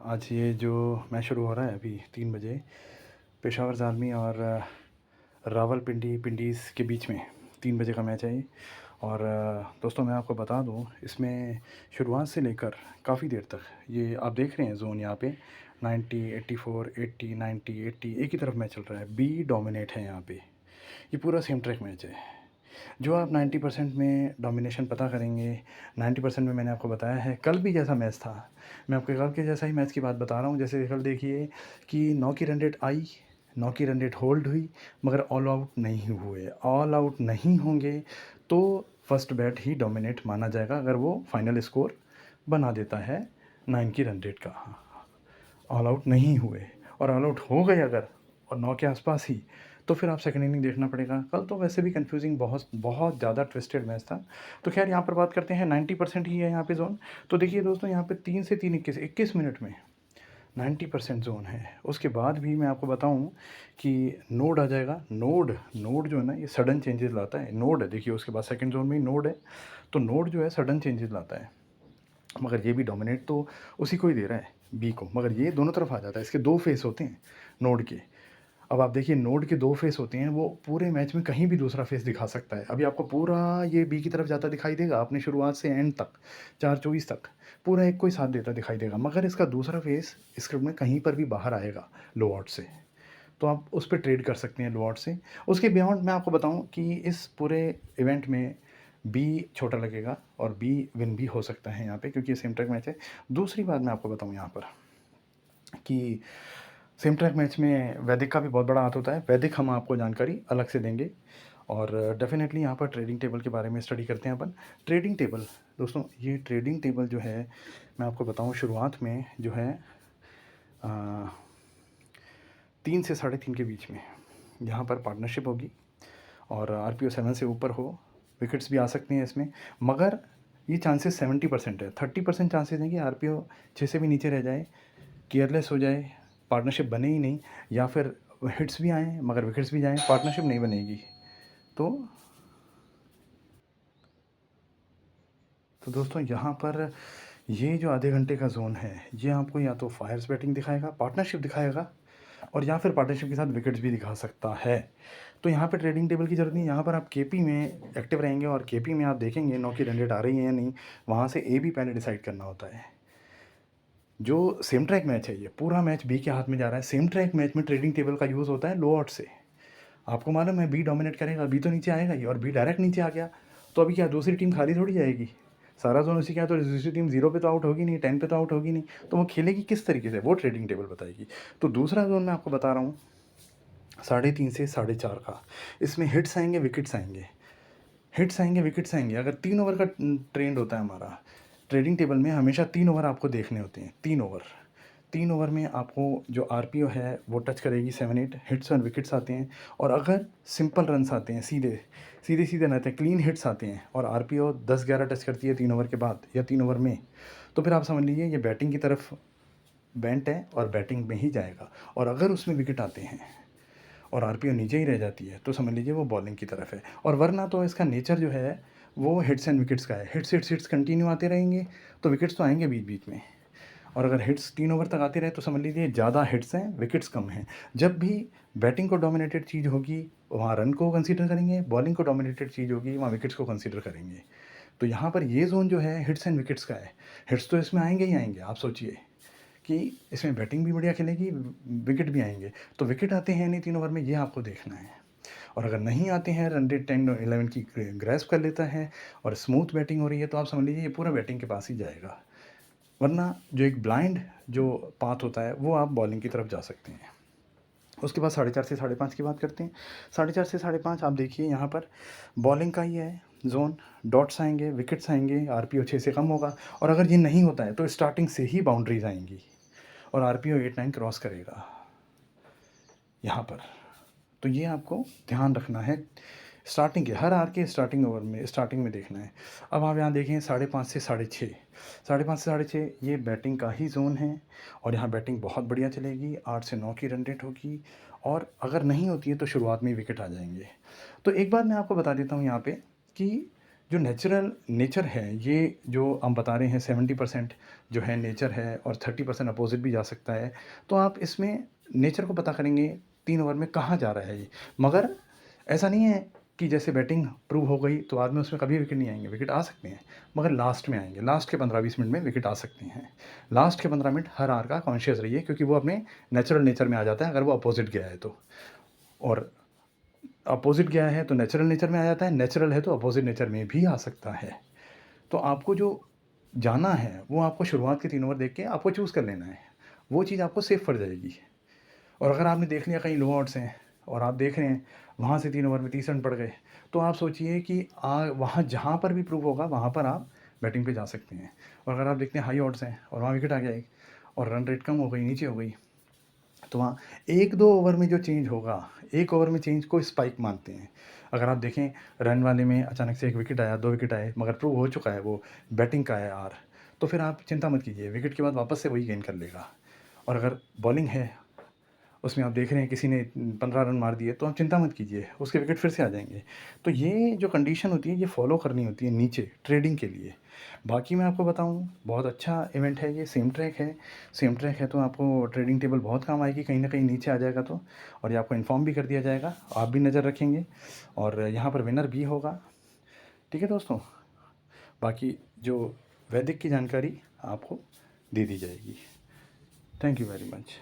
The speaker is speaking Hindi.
आज ये जो मैच शुरू हो रहा है अभी 3 बजे पेशावर ज़ालमी और रावलपिंडी पिंडीज़ के बीच में 3 बजे का मैच है ये। और दोस्तों मैं आपको बता दूं, इसमें शुरुआत से लेकर काफ़ी देर तक ये आप देख रहे हैं जोन यहाँ पे 90, 84, 80, 90, 80 एक ही तरफ मैच चल रहा है। बी डोमिनेट है यहाँ पे। ये पूरा सेम ट्रैक मैच है। जो आप 90% में डोमिनेशन पता करेंगे, 90% में मैंने आपको बताया है। कल भी जैसा मैच था, मैं आपको कल के जैसा ही मैच की बात बता रहा हूँ। जैसे कल देखिए कि 9 की रन रेट आई, 9 की रन रेट होल्ड हुई, मगर ऑल आउट नहीं हुए। ऑल आउट नहीं होंगे तो फर्स्ट बैट ही डोमिनेट माना जाएगा अगर वो फाइनल स्कोर बना देता है 9 की रन रेट का। ऑल आउट नहीं हुए और ऑल आउट हो गए अगर, और 9 के आसपास ही, तो फिर आप सेकंड इनिंग देखना पड़ेगा। कल तो वैसे भी कंफ्यूजिंग बहुत बहुत ज़्यादा ट्विस्टेड मैच था। तो खैर यहाँ पर बात करते हैं, 90% ही है यहाँ पे जोन। तो देखिए दोस्तों, यहाँ पे 3 से 3 21 मिनट में 90% जोन है। उसके बाद भी मैं आपको बताऊं कि नोड आ जाएगा। नोड नोड जो है ना, ये सडन चेंजेस लाता है। नोड है, देखिए उसके बाद सेकंड जोन में ही नोड है। तो नोड जो है सडन चेंजेस लाता है, मगर ये भी डोमिनेट तो उसी को ही दे रहा है, बी को। मगर ये दोनों तरफ आ जाता है। इसके दो फेस होते हैं नोड के। अब आप देखिए, नोड के दो फेस होते हैं, वो पूरे मैच में कहीं भी दूसरा फेस दिखा सकता है। अभी आपको पूरा ये बी की तरफ जाता दिखाई देगा, अपनी शुरुआत से एंड तक 4:24 तक पूरा एक को ही साथ देता दिखाई देगा। मगर इसका दूसरा फेस स्क्रिप्ट में कहीं पर भी बाहर आएगा लो आउट से, तो आप उस पर ट्रेड कर सकते हैं लो आउट से। उसके बियॉन्ड मैं आपको बताऊं कि इस पूरे इवेंट में बी छोटा लगेगा और बी विन भी हो सकता है यहाँ पे, क्योंकि ये सेम ट्रैक मैच है। दूसरी बात मैं आपको बताऊं यहाँ पर कि सेम ट्रैक मैच में वैदिक का भी बहुत बड़ा हाथ होता है। वैदिक हम आपको जानकारी अलग से देंगे। और डेफिनेटली यहाँ पर ट्रेडिंग टेबल के बारे में स्टडी करते हैं अपन। ट्रेडिंग टेबल दोस्तों, ये ट्रेडिंग टेबल जो है मैं आपको बताऊँ, शुरुआत में जो है 3 से 3.5 के बीच में यहाँ पर पार्टनरशिप होगी और RPO 7 से ऊपर हो। विकेट्स भी आ सकती हैं इसमें, मगर ये चांसेस 70% है। 30% चांसेस हैं कि RPO 6 से भी नीचे रह जाए, केयरलेस हो जाए, पार्टनरशिप बने ही नहीं, या फिर हिट्स भी आएँ मगर विकेट्स भी जाएँ, पार्टनरशिप नहीं बनेगी। तो दोस्तों यहाँ पर ये जो आधे घंटे का जोन है, ये आपको या तो फायर्स बैटिंग दिखाएगा, पार्टनरशिप दिखाएगा, और या फिर पार्टनरशिप के साथ विकेट्स भी दिखा सकता है। तो यहाँ पे ट्रेडिंग टेबल की ज़रूरत नहीं। यहाँ पर आप केपी में एक्टिव रहेंगे और केपी में आप देखेंगे 9 की रन रेट आ रही है या नहीं। वहाँ से ए भी पहले डिसाइड करना होता है। जो सेम ट्रैक मैच है, ये पूरा मैच बी के हाथ में जा रहा है। सेम ट्रैक मैच में ट्रेडिंग टेबल का यूज़ होता है लो आउट से। आपको मालूम है बी डोमिनेट करेगा, बी तो नीचे आएगा ही, और बी डायरेक्ट नीचे आ गया तो अभी क्या दूसरी टीम खाली थोड़ी जाएगी। सारा जोन उसी का है, तो दूसरी टीम 0 पे तो आउट होगी नहीं, 10 पे तो आउट होगी नहीं। तो वो खेलेगी किस तरीके से, वो ट्रेडिंग टेबल बताएगी। तो दूसरा जोन मैं आपको बता रहा हूँ 3:30 से 4:30 का। इसमें हिट्स आएंगे, विकेट्स आएंगे, हिट्स आएंगे, विकेट्स आएंगे। अगर 3 ओवर का ट्रेंड होता है हमारा ट्रेडिंग टेबल में, हमेशा 3 ओवर आपको देखने होते हैं। 3 ओवर में आपको जो RPO है वो टच करेगी 7-8, हिट्स और विकेट्स आते हैं। और अगर सिंपल रन्स आते हैं, सीधे सीधे सीधे रहते हैं, क्लीन हिट्स आते हैं, और RPO 10-11 टच करती है 3 ओवर के बाद या 3 ओवर में, तो फिर आप समझ लीजिए ये बैटिंग की तरफ बेंट है और बैटिंग में ही जाएगा। और अगर उसमें विकेट आते हैं और RPO नीचे ही रह जाती है, तो समझ लीजिए वो बॉलिंग की तरफ है। और वरना तो इसका नेचर जो है वो हिट्स एंड विकेट्स का है। हिट्स हिट्स हिट्स कंटिन्यू आते रहेंगे तो विकेट्स तो आएंगे बीच बीच में। और अगर हिट्स 3 ओवर तक आते रहे तो समझ लीजिए ज़्यादा हिट्स हैं, विकेट्स कम हैं। जब भी बैटिंग को डोमिनेटेड चीज़ होगी वहाँ रन को कंसीडर करेंगे, बॉलिंग को डोमिनेटेड चीज़ होगी वहाँ विकेट्स को कंसीडर करेंगे। तो यहाँ पर ये जोन जो है हिट्स एंड विकेट्स का है। हिट्स तो इसमें आएंगे ही आएंगे। आप सोचिए कि इसमें बैटिंग भी बढ़िया खेलेगी, विकेट भी आएंगे। तो विकेट आते हैं नहीं 3 ओवर में, ये आपको देखना है। और अगर नहीं आते हैं, रन रेट 10-11 की ग्रैस्प कर लेता है और स्मूथ बैटिंग हो रही है, तो आप समझ लीजिए ये पूरा बैटिंग के पास ही जाएगा। वरना जो एक ब्लाइंड जो पाथ होता है वो आप बॉलिंग की तरफ जा सकते हैं। उसके बाद 4:30 से 5:30 की बात करते हैं। 4:30 से 5:30 आप देखिए यहाँ पर बॉलिंग का ही है जोन। डॉट्स आएंगे, विकेट्स आएंगे, RPO 6 से कम होगा। और अगर ये नहीं होता है तो स्टार्टिंग से ही बाउंड्रीज आएंगी और RPO 8-9 क्रॉस करेगा यहाँ पर। तो ये आपको ध्यान रखना है। स्टार्टिंग के हर आर के स्टार्टिंग ओवर में, स्टार्टिंग में देखना है। अब आप यहाँ देखें 5:30 से 6:30, 5:30 से 6:30 ये बैटिंग का ही जोन है। और यहाँ बैटिंग बहुत बढ़िया चलेगी, 8 से 9 की रन रेट होगी। और अगर नहीं होती है तो शुरुआत में ही विकेट आ जाएंगे। तो एक बात मैं आपको बता देता हूँ यहाँ पे कि जो नेचुरल नेचर है, ये जो हम बता रहे हैं 70% जो है नेचर है और 30% अपोज़िट भी जा सकता है। तो आप इसमें नेचर को पता करेंगे 3 ओवर में कहाँ जा रहा है ये। मगर ऐसा नहीं है कि जैसे बैटिंग प्रूव हो गई तो बाद में उसमें कभी विकेट नहीं आएँगे, विकेट आ सकते हैं, मगर लास्ट में आएँगे। लास्ट के 15-20 मिनट में विकेट आ सकते हैं। लास्ट के 15 मिनट हर हार का कॉन्शियस रहिए, क्योंकि वो अपने नेचुरल नेचर में आ जाता है अगर वो अपोज़िट गया है तो। और अपोज़िट गया है तो नेचुरल नेचर में आ जाता है, नेचुरल है तो अपोज़िट नेचर में भी आ सकता है। तो आपको जो जाना है, वो आपको शुरुआत के 3 ओवर देख के आपको चूज़ कर लेना है। वो चीज़ आपको सेफ़ पड़ जाएगी। और अगर आपने देख लिया कहीं लो ऑड्स हैं और आप देख रहे हैं वहाँ से 3 ओवर में 30 रन पड़ गए, तो आप सोचिए कि वहाँ जहाँ पर भी प्रूव होगा वहाँ पर आप बैटिंग पे जा सकते हैं। और अगर आप देखते हैं हाई ऑड्स हैं और वहाँ विकेट आ गया एक और रन रेट कम हो गई, नीचे हो गई, तो वहाँ 1-2 ओवर में जो चेंज होगा, 1 ओवर में चेंज को स्पाइक मानते हैं। अगर आप देखें रन वाले में अचानक से 1 विकेट आया, 2 विकेट आए, मगर प्रूव हो चुका है वो बैटिंग का है आर, तो फिर आप चिंता मत कीजिए, विकेट के बाद वापस से वही गेन कर लेगा। और अगर बॉलिंग है, उसमें आप देख रहे हैं किसी ने 15 रन मार दिए, तो आप चिंता मत कीजिए, उसके विकेट फिर से आ जाएँगे। तो ये जो कंडीशन होती है, ये फ़ॉलो करनी होती है नीचे ट्रेडिंग के लिए। बाकी मैं आपको बताऊँ, बहुत अच्छा इवेंट है ये, सेम ट्रैक है। सेम ट्रैक है तो आपको ट्रेडिंग टेबल बहुत काम आएगी, कहीं न कहीं नीचे आ जाएगा तो। और ये आपको इन्फॉर्म भी कर दिया जाएगा, आप भी नज़र रखेंगे और यहाँ पर विनर भी होगा। ठीक है दोस्तों? बाकी जो वैदिक की जानकारी आपको दे दी जाएगी। Thank you very much.